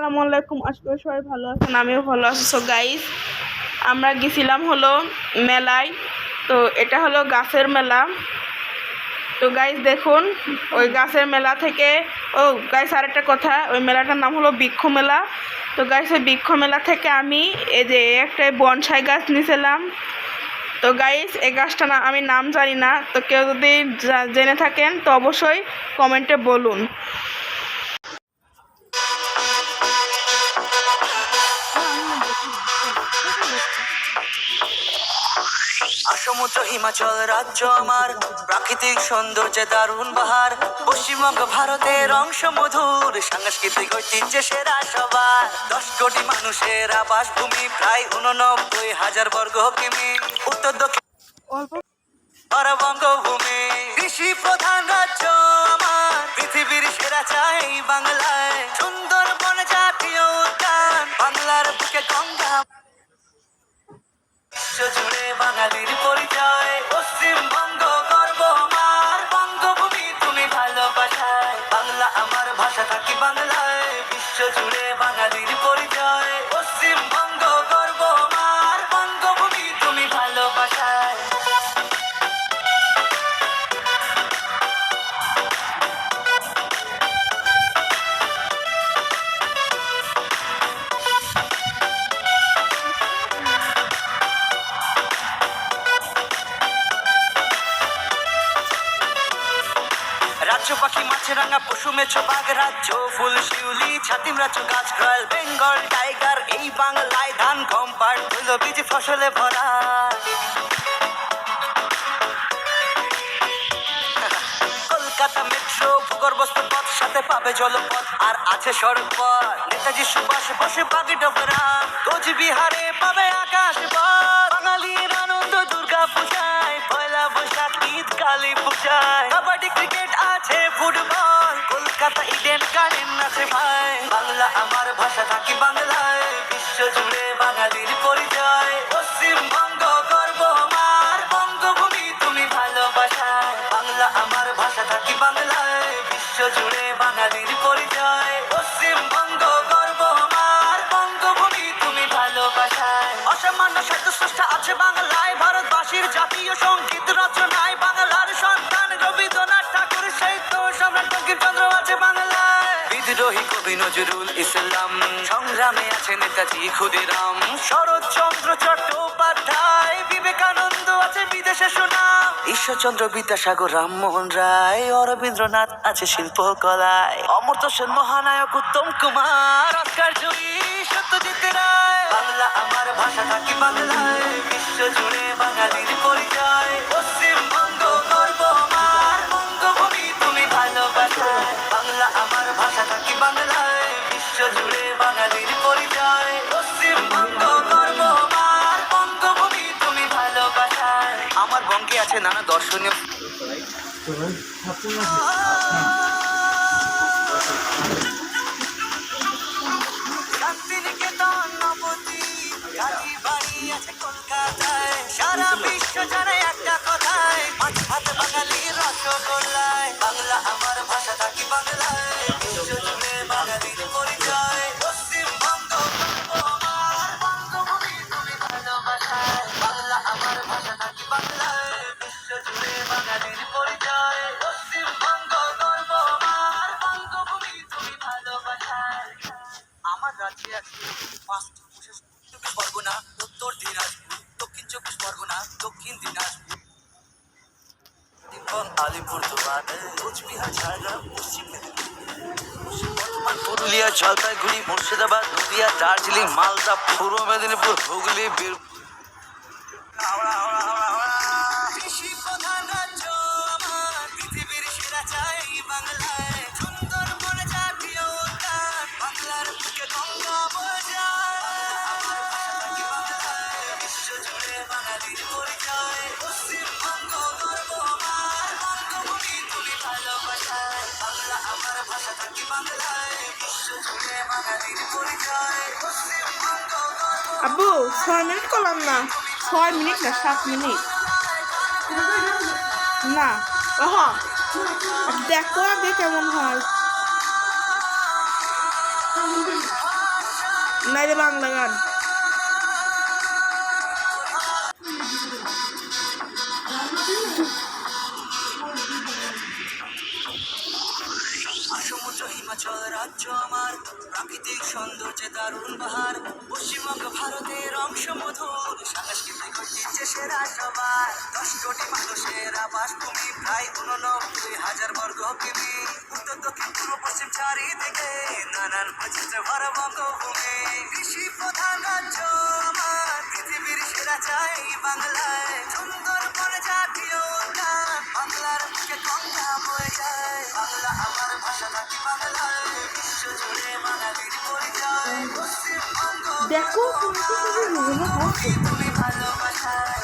আসসালামু আলাইকুম। আজকে সবাই ভালো আছেন, আমিও ভালো আছি। সো গাইস, আমরা গেছিলাম হলো মেলায়। তো এটা হলো গাছের মেলা। তো গাইস দেখুন, ওই গাছের মেলা থেকে গাইস আরেকটা কথা, ওই মেলাটার নাম হলো বৃক্ষ মেলা। তো গাইস ওই বৃক্ষ মেলা থেকে আমি এই যে একটা বনসাই গাছ নিয়েছিলাম। তো গাইস এই গাছটা আমি নাম জানি না, তো কেউ যদি জেনে থাকেন তো অবশ্যই কমেন্টে বলুন। সমুদ্র হিমাচল রাজ্য আমার, প্রাকৃতিক সৌন্দর্যে দারুণ বাহার। পশ্চিমবঙ্গ ভারতের অংশ মধুর, সাংস্কৃতিক ঐতিহ্যে সেরা সবার। 10 কোটি মানুষের আবাস ভূমি, প্রায় 89,000 বর্গ কিমি। উত্তর দক্ষিণ বঙ্গভূমি, কৃষি প্রধান রাজ্য আমার, পৃথিবীর সেরা চাই বাংলায়। সুন্দরবন জাতীয় উদ্যান, বাংলার বুকে গঙ্গা। জুড়ে বাঙালির পরিচয়, পশ্চিমবঙ্গ গর্ব আমার। বঙ্গভূমি তুমি ভালোবাসায়, বাংলা আমার ভাষা থাকি বাংলায়। বিশ্ব জুড়ে বাঙালির পরিচয়, পশ্চিমবঙ্গ গর্ব আমার। বঙ্গভূমি তুমি ভালোবাসায়। রাজ্য পাখি মাছরাঙা পশু মেছো বাঘ রাজ্য, ফুল শিউলি ছাতিম রাজ্য গাছ রয়্যাল বেঙ্গল টাইগার। এই বাংলায় ধান গম পাট তৈল বীজ ফসলে ভরা। কলকাতা মেট্রো ভূগর্ভস্থ পথ, সাথে পাবে জলপথ আর আছে সড়কপথ। নেতাজি সুভাষ বসে বাগডোগরা, কোচবিহারে পাবে আকাশ পথ। বাঙালির আনন্দ দুর্গা পূজায়, পয়লা বৈশাখ ঈদ কালী পূজায়। কাবাডি ক্রিকেট আছে ফুটবল, কলকাতা ইডেন গার্ডেন আছে ভাই। বাংলা আমার ভাষা থাকি বাংলায়, বিশ্ব জুড়ে বাঙালির পরিচয়। পশ্চিমবঙ্গ গর্ব আমার, বঙ্গভূমি তুমি ভালোবাসায়। বাংলা আমার ভাষা থাকি বাংলায়, বিশ্ব জুড়ে বাঙালির পরিচয়। পশ্চিমবঙ্গ গর্ব আমার, বঙ্গভূমি তুমি ভালোবাসায়। অসামান্য সাহিত্য স্রষ্টা আছে বাংলায়, ভারতবাসীর জাতীয় সঙ্গীত রচনায়। বাংলার সন্তান রবীন্দ্রনাথ ঠাকুর, সাহিত্য সম্রাট বঙ্কিমচন্দ্র আছে বাংলায়। বিদ্রোহী কবি নজরুল ইসলাম, সংগ্রামে আছে নেতাজি ক্ষুদিরাম। শরৎচন্দ্র চট্টোপাধ্যায়, বিবেকানন্দ আছে বিদেশে সুনাম। ঈশ্বরচন্দ্র বিদ্যাসাগর, রামমোহন রায়, রবীন্দ্রনাথ আছে শিল্পকলায়। অমর্ত্য সেন মহানায়ক, উত্তম কুমার, অস্কার জয়ী সত্যজিৎ রায়। বাংলা আমার ভাষা থাকি বাংলায়, বিশ্ব জুড়ে বাঙালির পরিচয়। পশ্চিমবঙ্গ গর্ব আমার, বঙ্গভূমি তুমি ভালোবাসায়। বাংলা আমার ভাষা থাকি বাংলায়, বিশ্ব জুড়ে বাঙালির পরিচয়। পশ্চিমবঙ্গ গর্ব আমার, বঙ্গভূমি তুমি ভালোবাসায়। আমার বঙ্গে আছে নানা দর্শনীয় শান্তিনিকেতন, নবদ্বীপ, কালীবাড়ি আছে কলকাতায়। সারা বিশ্ব জানে একটা কথায়, মাছ ভাত বাঙালির রসগোল্লায়। বাংলা আমার ভাষা থাকি বাংলায়, বিশ্ব জুড়ে বাঙালির পরিচয়। পশ্চিমবঙ্গ গর্ব আমার, বঙ্গভূমি তুমি ভালোবাসায়। বাংলা আমার ভাষা থাকি বাংলায়, বিশ্ব জুড়ে বাঙালির পরিচয়। পশ্চিমবঙ্গ গর্ব আমার, বঙ্গভূমি তুমি ভালোবাসায়। আমার রাজ্যে আছে 5টি চব্বিশ পরগনা, উত্তর দিনাজপুর, দক্ষিণ 24 পরগনা, দক্ষিণ দিনাজপুর, আলিপুরদুয়ার, কোচবিহার, ঝাড়গ্রাম, পশ্চিম মেদিনীপুর, পুরুলিয়া, জলপাইগুড়ি, মুর্শিদাবাদ, নদিয়া, দার্জিলিং, মালদা, পূর্ব মেদিনীপুর, হুগলি, বীরভূম। কৃষি প্রধান রাজ্য আমার, পৃথিবীর সেরা চাই বাংলায়। সুন্দরবন জাতীয় উদ্যান, বাংলার বুকে গঙ্গা বজায়। বিশ্ব জুড়ে বাঙালির পরিচয়, পশ্চিমবঙ্গ গর্ব আমার। বঙ্গভূমি তুমি ভালোবাসায়, বাংলা আমার ভাষা থাকি বাংলায়। বিশ্ব জুড়ে বাঙালির পরিচয়, পশ্চিমবঙ্গ গর্ব। আব্বু 6 মিনিট করলাম না, 6 মিনিট না 7 মিনিট না। দেখো আগে কেমন হয়। নাইলে বাংলা গান। সমুদ্র হিমাচল রাজ্য আমার, প্রাকৃতিক সৌন্দর্যে দারুণ বাহার, পশ্চিমবঙ্গ ভারতের অংশ মধুর, সাংস্কৃতিক ঐতিহ্যে সেরা সবার, 10 কোটি মানুষের আবাসভূমি, প্রায় 89,000 বর্গ কিমি, উত্তর দক্ষিণ পূর্ব পশ্চিম চারিদিকে নানান বৈচিত্র্য ভরা বঙ্গভূমি, কৃষি প্রধান রাজ্য আমার, পৃথিবীর সেরা চাই বাংলায়, সুন্দর বন জাতীয় উদ্যান, বাংলার বুকে গঙ্গা বয়ে যায়, বাংলা আমার ভাষা থাকি বাংলায়, বিশ্ব জুড়ে বাঙালির পরিচয়, পশ্চিমবঙ্গ দেখো তুমি ভালোবাসায়।